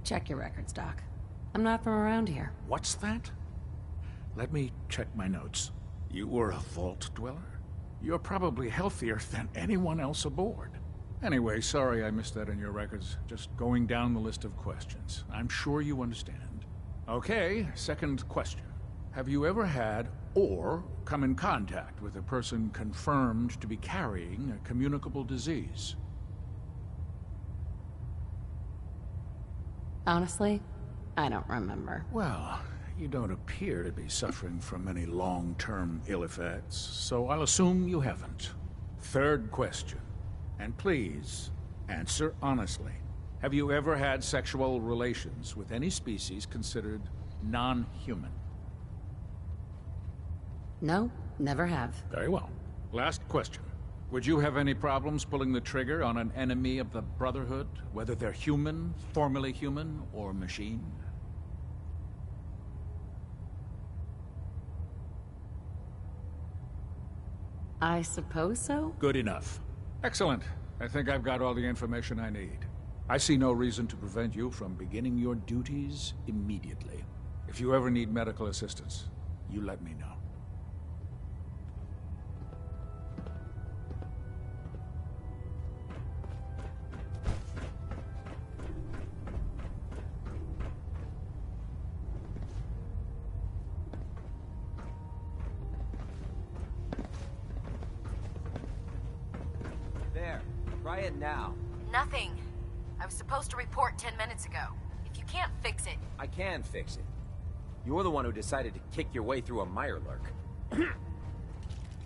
Check your records, Doc. I'm not from around here. What's that? Let me check my notes. You were a vault dweller? You're probably healthier than anyone else aboard. Anyway, sorry I missed that in your records. Just going down the list of questions. I'm sure you understand. Okay, second question. Have you ever had or come in contact with a person confirmed to be carrying a communicable disease? Honestly, I don't remember. Well, you don't appear to be suffering from any long-term ill effects, so I'll assume you haven't. Third question, and please, answer honestly. Have you ever had sexual relations with any species considered non-human? No, never have. Very well. Last question. Would you have any problems pulling the trigger on an enemy of the Brotherhood, whether they're human, formerly human, or machine? I suppose so? Good enough. Excellent. I think I've got all the information I need. I see no reason to prevent you from beginning your duties immediately. If you ever need medical assistance, you let me know. There. Try it now. Nothing. I was supposed to report 10 minutes ago. If you can't fix it... I can fix it. You're the one who decided to kick your way through a Mirelurk.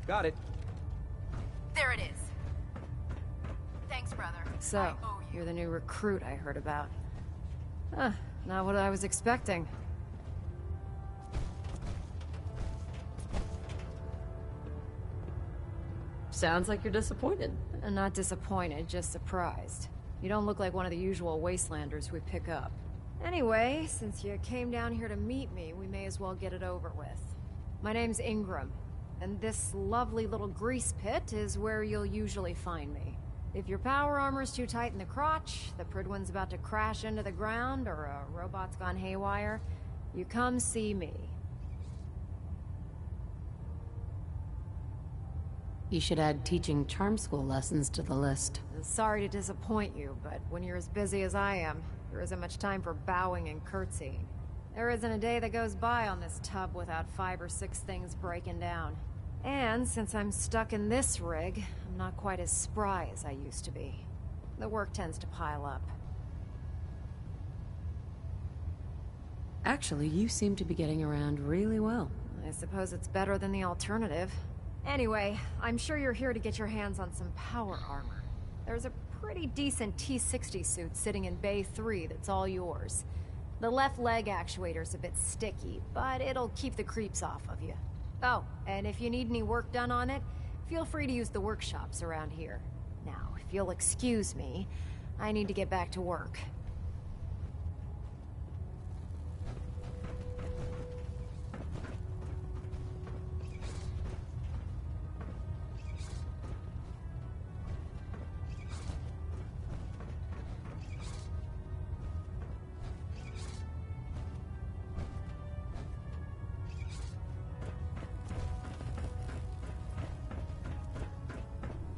Got it. There it is. Thanks, brother. So, you're the new recruit I heard about. Huh, not what I was expecting. Sounds like you're disappointed. Not disappointed, just surprised. You don't look like one of the usual wastelanders we pick up. Anyway, since you came down here to meet me, we may as well get it over with. My name's Ingram, and this lovely little grease pit is where you'll usually find me. If your power armor's too tight in the crotch, the Prydwen's about to crash into the ground, or a robot's gone haywire, you come see me. You should add teaching charm school lessons to the list. Sorry to disappoint you, but when you're as busy as I am, there isn't much time for bowing and curtsying. There isn't a day that goes by on this tub without 5 or 6 things breaking down. And since I'm stuck in this rig, I'm not quite as spry as I used to be. The work tends to pile up. Actually, you seem to be getting around really well. I suppose it's better than the alternative. Anyway, I'm sure you're here to get your hands on some power armor. There's a pretty decent T-60 suit sitting in Bay 3 that's all yours. The left leg actuator's a bit sticky, but it'll keep the creeps off of you. Oh, and if you need any work done on it, feel free to use the workshops around here. Now, if you'll excuse me, I need to get back to work.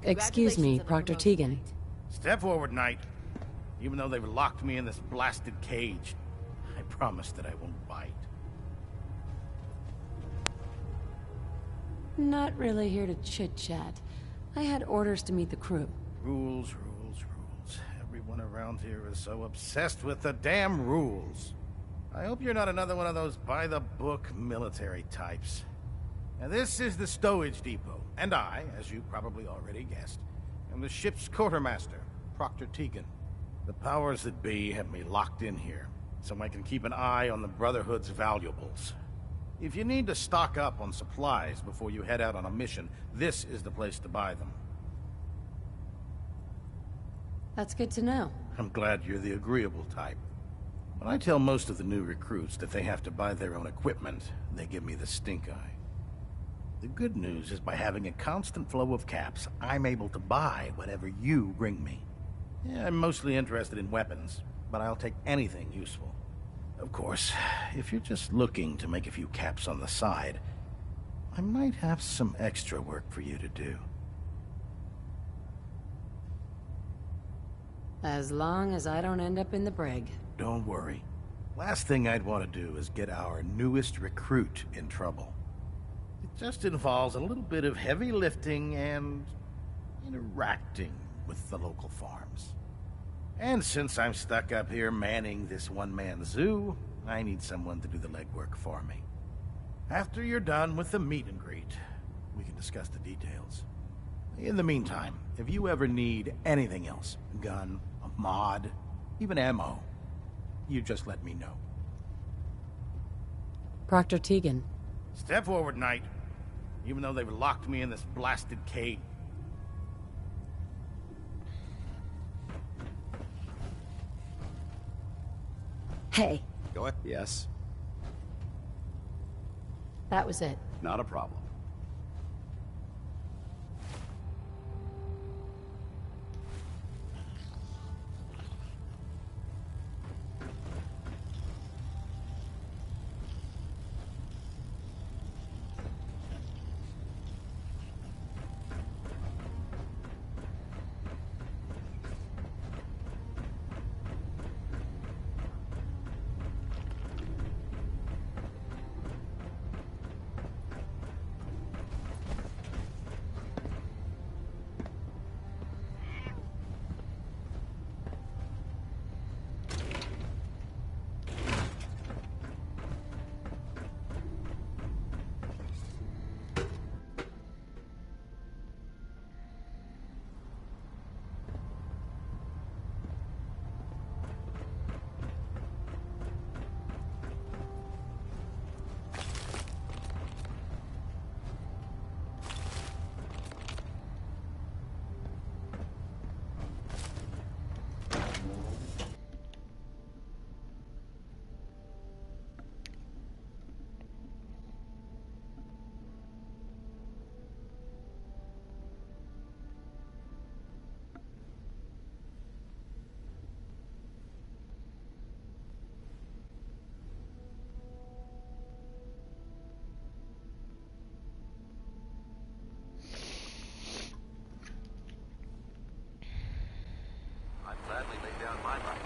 Excuse me, Proctor Tegan. Step forward, Knight. Even though they've locked me in this blasted cage, I promise that I won't bite. Not really here to chit-chat. I had orders to meet the crew. Rules, rules, rules. Everyone around here is so obsessed with the damn rules. I hope you're not another one of those by-the-book military types. Now, this is the stowage depot, and I, as you probably already guessed, am the ship's quartermaster, Proctor Tegan. The powers that be have me locked in here, so I can keep an eye on the Brotherhood's valuables. If you need to stock up on supplies before you head out on a mission, this is the place to buy them. That's good to know. I'm glad you're the agreeable type. When I tell most of the new recruits that they have to buy their own equipment, they give me the stink eye. The good news is by having a constant flow of caps, I'm able to buy whatever you bring me. Yeah, I'm mostly interested in weapons, but I'll take anything useful. Of course, if you're just looking to make a few caps on the side, I might have some extra work for you to do. As long as I don't end up in the brig. Don't worry. Last thing I'd want to do is get our newest recruit in trouble. It just involves a little bit of heavy lifting and interacting with the local farms. And since I'm stuck up here manning this one-man zoo, I need someone to do the legwork for me. After you're done with the meet and greet, we can discuss the details. In the meantime, if you ever need anything else, a gun, a mod, even ammo, you just let me know. Proctor Tegan. Step forward, Knight. Even though they've locked me in this blasted cage. Hey, Go ahead. Yes, that was it. not a problem. I'd gladly lay down my life.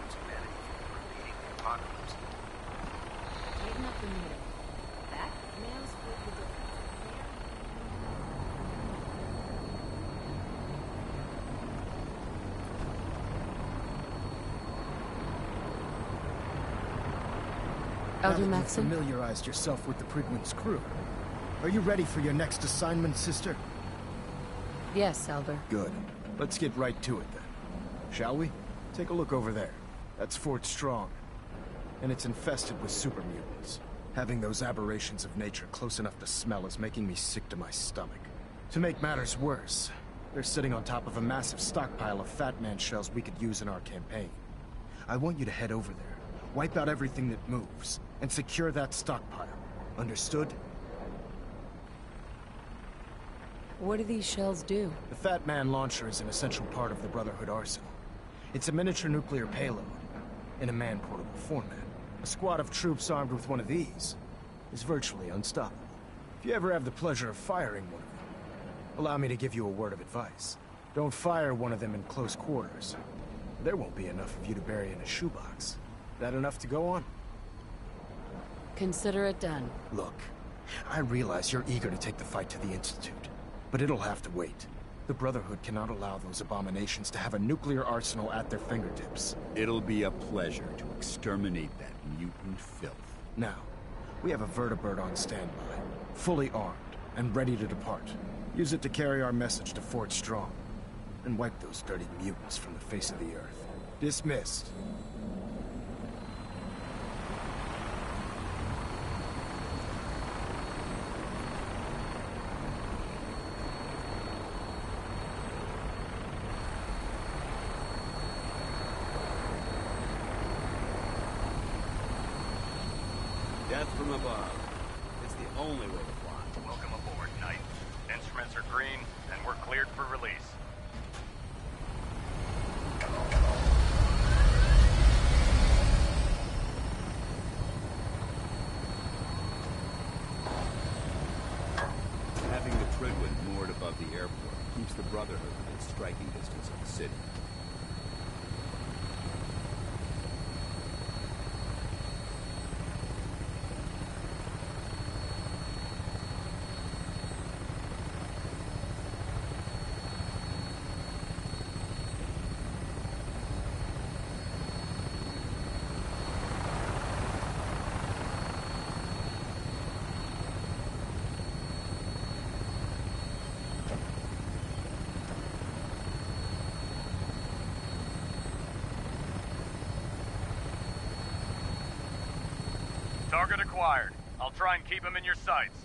It's humanity for beating the apocalypse. Tighten up the needle. That nails split the difference. Elder Now that Maxon? you've familiarized yourself with the Prigman's crew, are you ready for your next assignment, sister? Yes, Elder. Good. Let's get right to it then. Shall we? Take a look over there. That's Fort Strong. And it's infested with super mutants. Having those aberrations of nature close enough to smell is making me sick to my stomach. To make matters worse, they're sitting on top of a massive stockpile of Fat Man shells we could use in our campaign. I want you to head over there, wipe out everything that moves, and secure that stockpile. Understood? What do these shells do? The Fat Man launcher is an essential part of the Brotherhood arsenal. It's a miniature nuclear payload, in a man-portable format. A squad of troops armed with one of these is virtually unstoppable. If you ever have the pleasure of firing one of them, allow me to give you a word of advice. Don't fire one of them in close quarters. There won't be enough of you to bury in a shoebox. That enough to go on? Consider it done. Look, I realize you're eager to take the fight to the Institute, but it'll have to wait. The Brotherhood cannot allow those abominations to have a nuclear arsenal at their fingertips. It'll be a pleasure to exterminate that mutant filth. Now, we have a vertibird on standby, fully armed and ready to depart. Use it to carry our message to Fort Strong, and wipe those dirty mutants from the face of the earth. Dismissed. Death from above. It's the only way to fly. Welcome aboard, Knight. Instruments are green, and we're cleared for release. Target acquired. I'll try and keep him in your sights.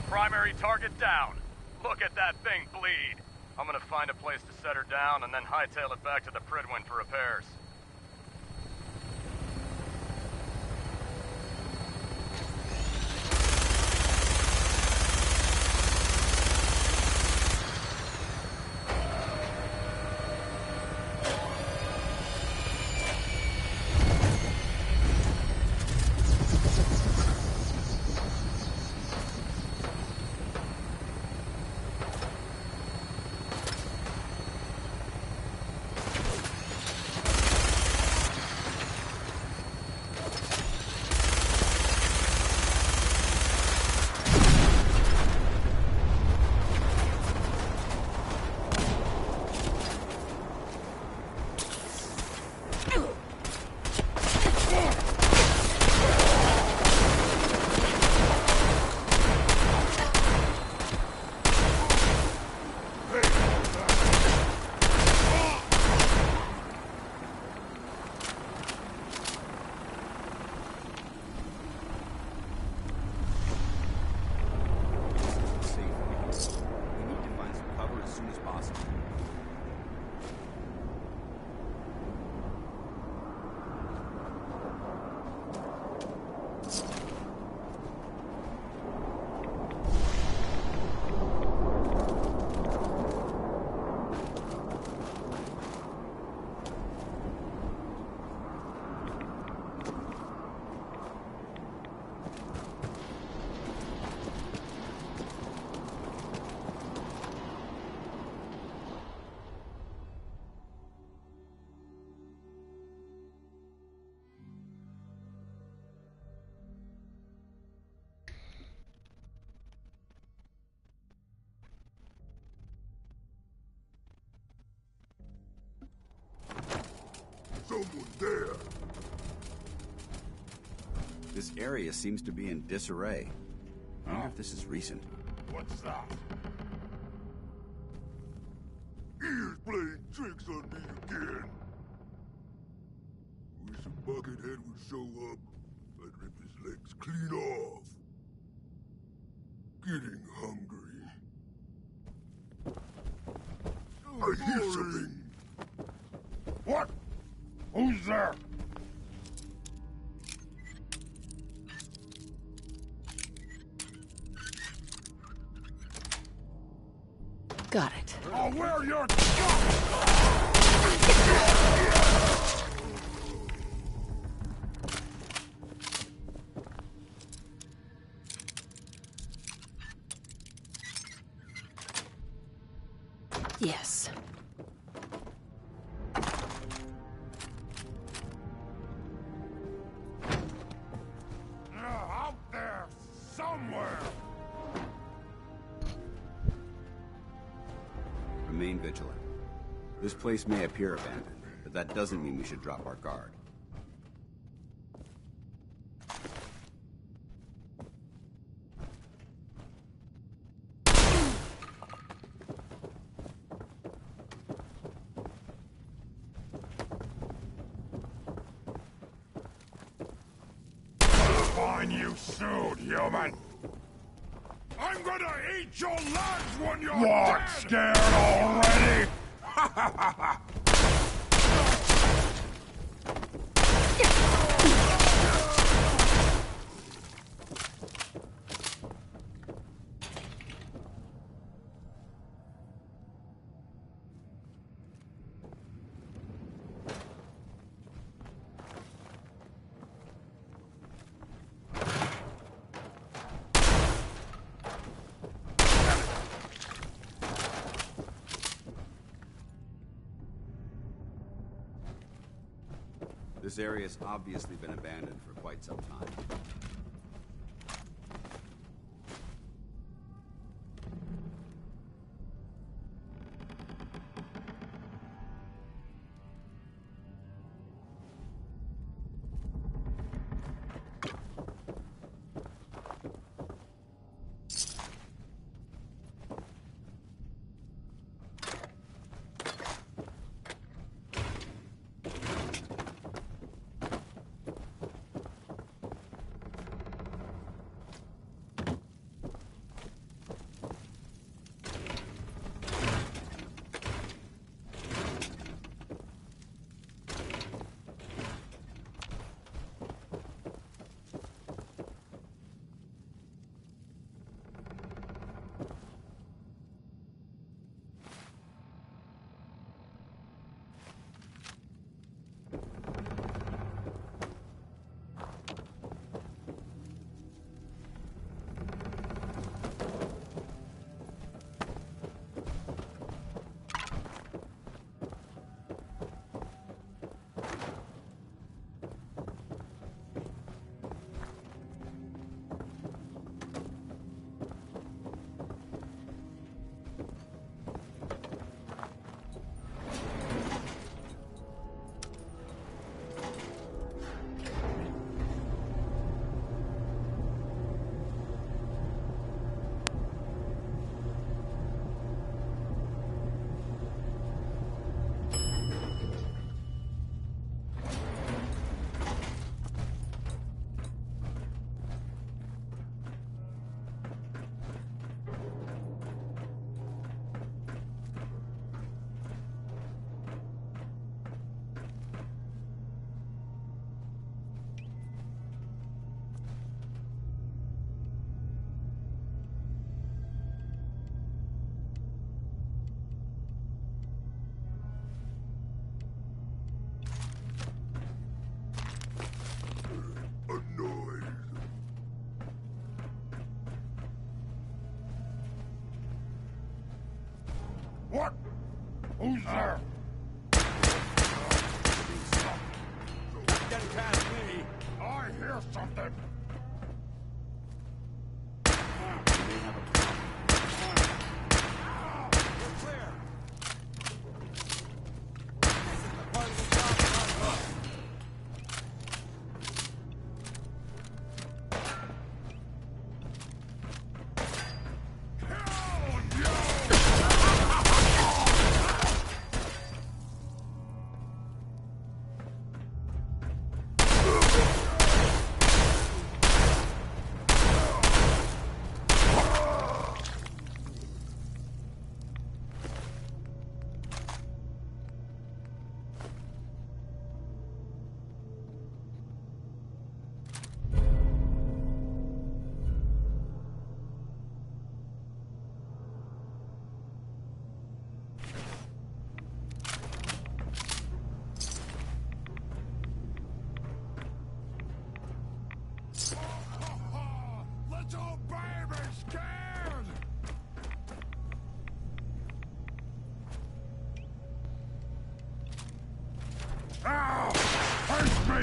Primary target down. Look at that thing bleed. I'm gonna find a place to set her down and then hightail it back to the Prydwen for repairs. Someone there. This area seems to be in disarray. I wonder if this is recent. What's that? He's playing tricks on me again. Wish a buckethead would show up. I'd rip his legs clean off. Getting hungry. I hear something. What? Who's there? Got it. I'll wear your... Yes. Out there somewhere. Remain vigilant. This place may appear abandoned, but that doesn't mean we should drop our guard. Find you soon, human. I'm gonna eat your legs when you're dead. Scared already? This area has obviously been abandoned for quite some time. What? Who's there? Get past me! I hear something.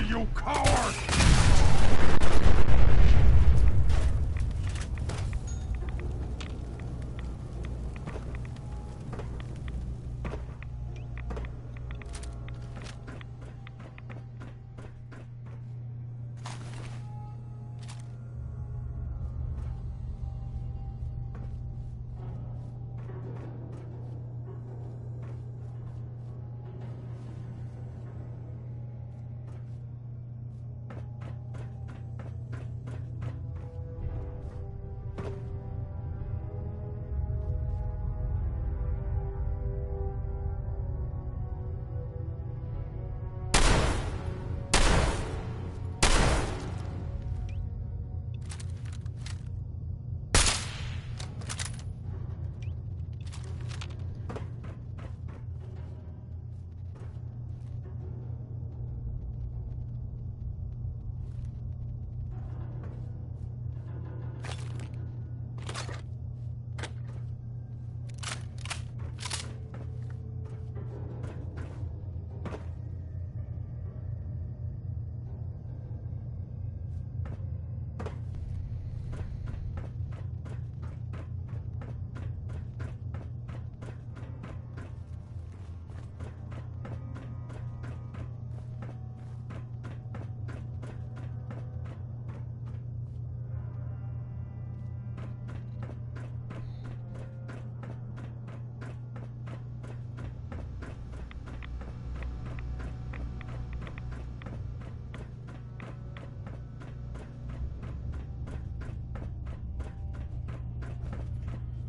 you coward!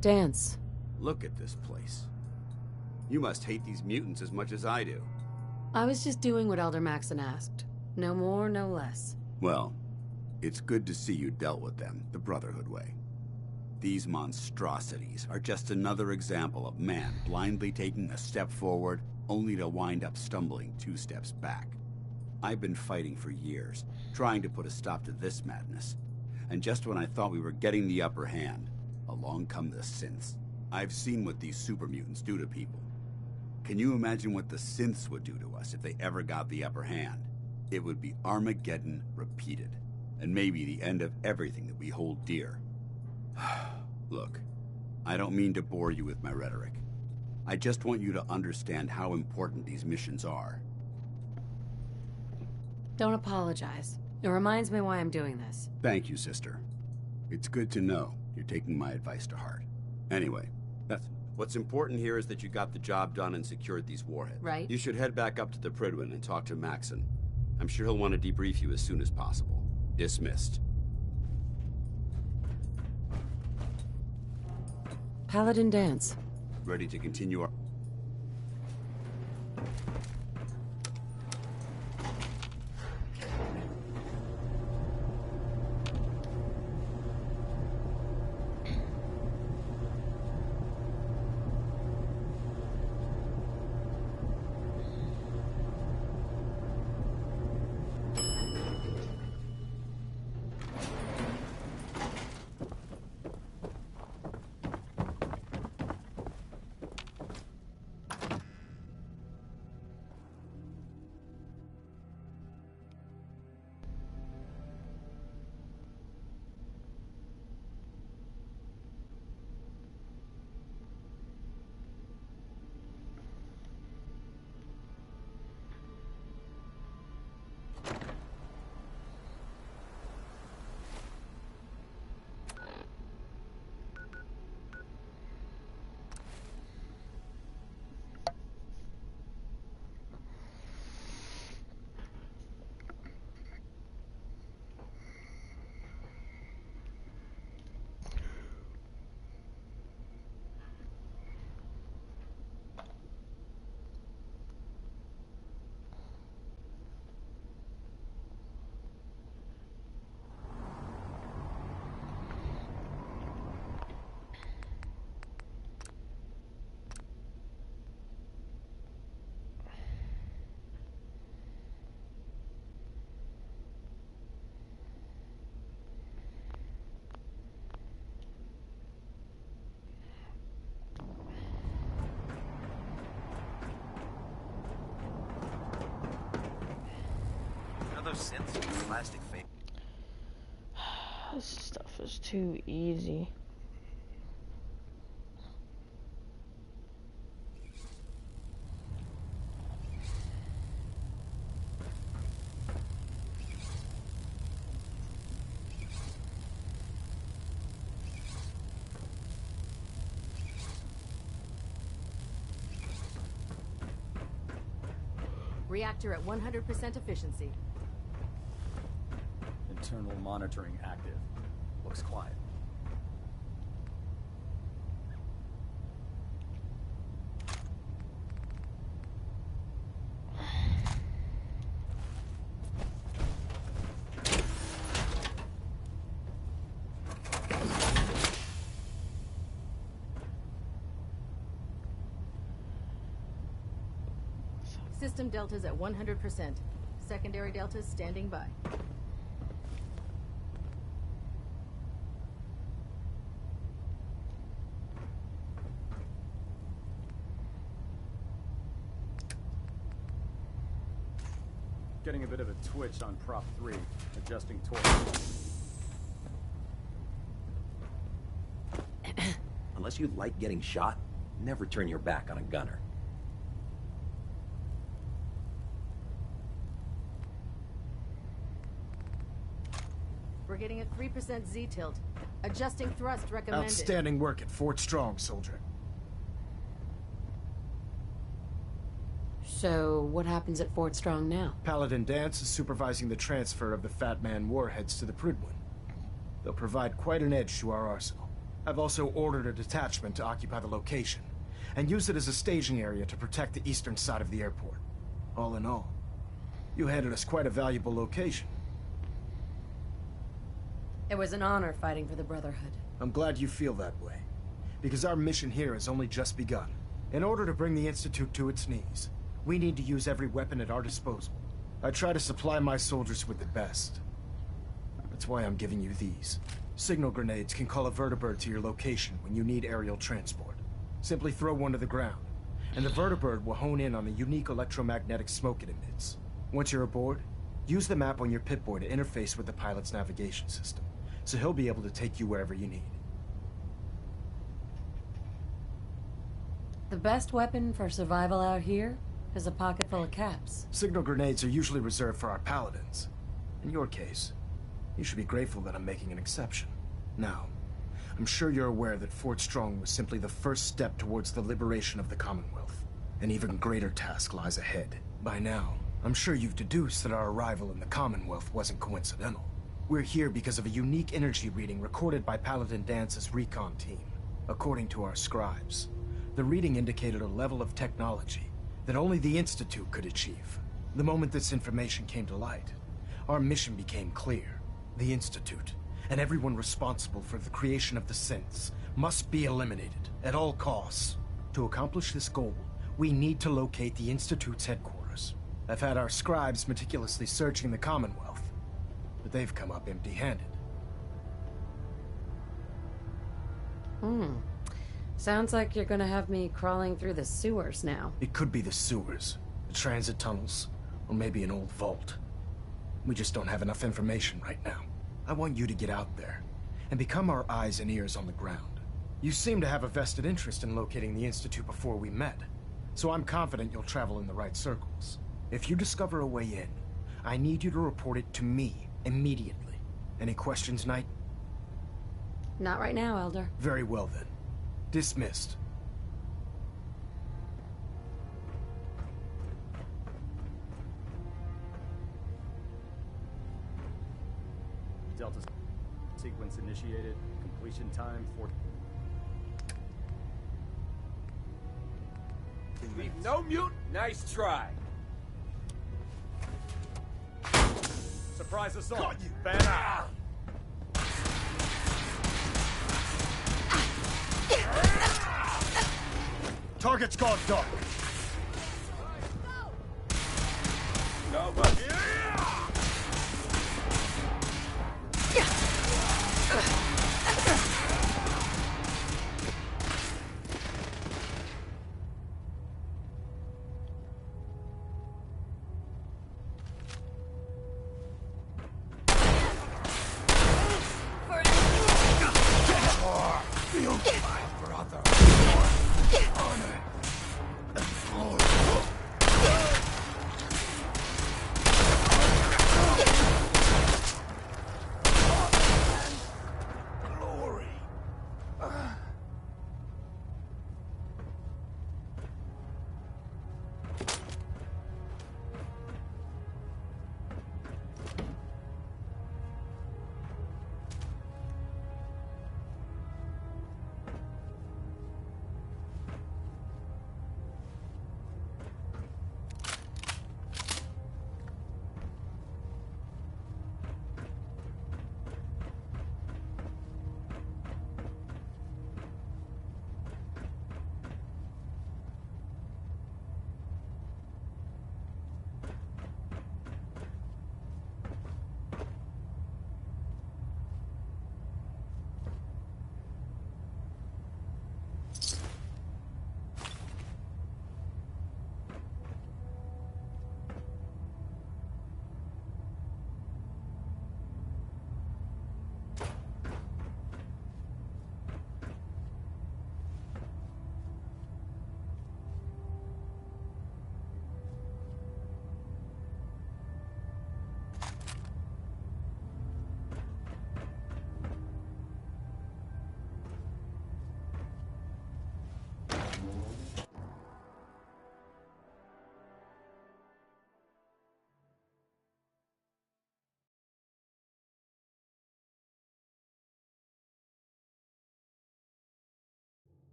Dance. Look at this place. You must hate these mutants as much as I do. I was just doing what Elder Maxon asked. No more, no less. Well, it's good to see you dealt with them the Brotherhood way. These monstrosities are just another example of man blindly taking a step forward, only to wind up stumbling 2 steps back. I've been fighting for years, trying to put a stop to this madness. And just when I thought we were getting the upper hand, along come the synths. I've seen what these super mutants do to people. Can you imagine what the synths would do to us if they ever got the upper hand? It would be Armageddon repeated, and maybe the end of everything that we hold dear. Look, I don't mean to bore you with my rhetoric. I just want you to understand how important these missions are. Don't apologize. It reminds me why I'm doing this. Thank you, sister. It's good to know you're taking my advice to heart. Anyway, what's important here is that you got the job done and secured these warheads. Right. You should head back up to the Prydwen and talk to Maxon. I'm sure he'll want to debrief you as soon as possible. Dismissed. Paladin Dance. Ready to continue our... those synths with plastic face. This stuff is too easy. Reactor at 100% efficiency. Internal monitoring active. Looks quiet. System deltas at 100%. Secondary deltas standing by. Getting a bit of a twitch on prop 3. Adjusting torque. Unless you like getting shot, never turn your back on a gunner. We're getting a 3% Z tilt. Adjusting thrust recommended. Outstanding work at Fort Strong, soldier. So, what happens at Fort Strong now? Paladin Danse is supervising the transfer of the Fat Man warheads to the Prydwen. They'll provide quite an edge to our arsenal. I've also ordered a detachment to occupy the location, and use it as a staging area to protect the eastern side of the airport. All in all, you handed us quite a valuable location. It was an honor fighting for the Brotherhood. I'm glad you feel that way, because our mission here has only just begun. In order to bring the Institute to its knees, we need to use every weapon at our disposal. I try to supply my soldiers with the best. That's why I'm giving you these. Signal grenades can call a vertibird to your location when you need aerial transport. Simply throw one to the ground, and the vertibird will hone in on the unique electromagnetic smoke it emits. Once you're aboard, use the map on your Pip-Boy to interface with the pilot's navigation system, so he'll be able to take you wherever you need. The best weapon for survival out here is a pocket full of caps. Signal grenades are usually reserved for our paladins. In your case, you should be grateful that I'm making an exception. Now, I'm sure you're aware that Fort Strong was simply the first step towards the liberation of the Commonwealth. An even greater task lies ahead. By now, I'm sure you've deduced that our arrival in the Commonwealth wasn't coincidental. We're here because of a unique energy reading recorded by Paladin Dance's recon team. According to our scribes, the reading indicated a level of technology that only the Institute could achieve. The moment this information came to light, our mission became clear. The Institute, and everyone responsible for the creation of the synths, must be eliminated at all costs. To accomplish this goal, we need to locate the Institute's headquarters. I've had our scribes meticulously searching the Commonwealth, but they've come up empty-handed. Sounds like you're gonna have me crawling through the sewers now. It could be the sewers, the transit tunnels, or maybe an old vault. We just don't have enough information right now. I want you to get out there and become our eyes and ears on the ground. You seem to have a vested interest in locating the Institute before we met, so I'm confident you'll travel in the right circles. If you discover a way in, I need you to report it to me immediately. Any questions, Knight? Not right now, Elder. Very well then. Dismissed. Delta sequence initiated. Completion time 4. Leave no mute. Nice try. Surprise assault. Fan out. Target's gone dark. No, but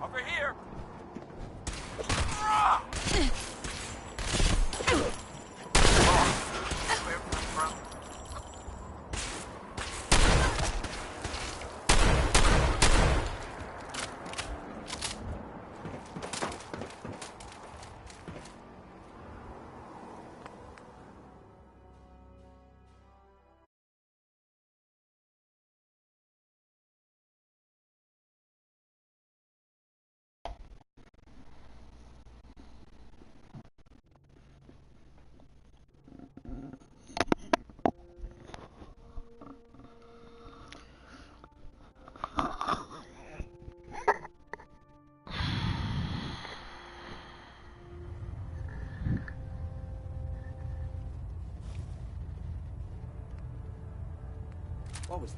Over here! What was